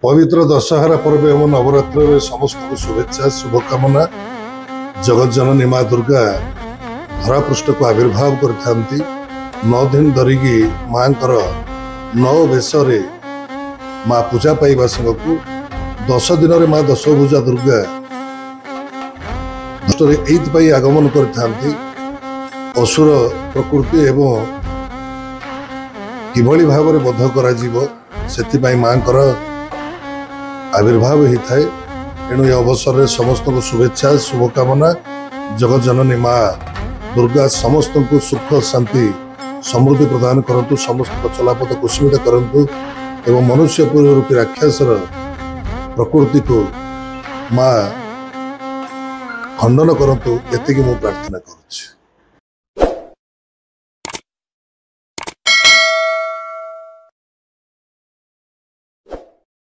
पवित्र दशहरा पर्व एवं नवरात्र समस्त को शुभेच्छा शुभकामना। जगत जननी माँ दुर्गा धरापृष्ठ को आविर्भाव करथांती। 9 दिन धरिकी माँ नौ वेश माँ पूजा पाइबा संगकु 10 दिन माँ दशभुजा दुर्गा एइथपाई आगमन करथांती। असुर प्रकृति एवं किभली भाव में बध कर माँ आविर्भाव होता है। एणु ये अवसर में समस्त को शुभेच्छा शुभकामना। जगत जननी माँ दुर्गा समस्त को सुख शांति समृद्धि प्रदान करंतु, समस्त को चलापथ कुसुमित करंतु एवं मनुष्यपुर रूपी राक्षसर प्रकृति को माँ खंडन करंतु। एतिकी मु प्रार्थना करुछि।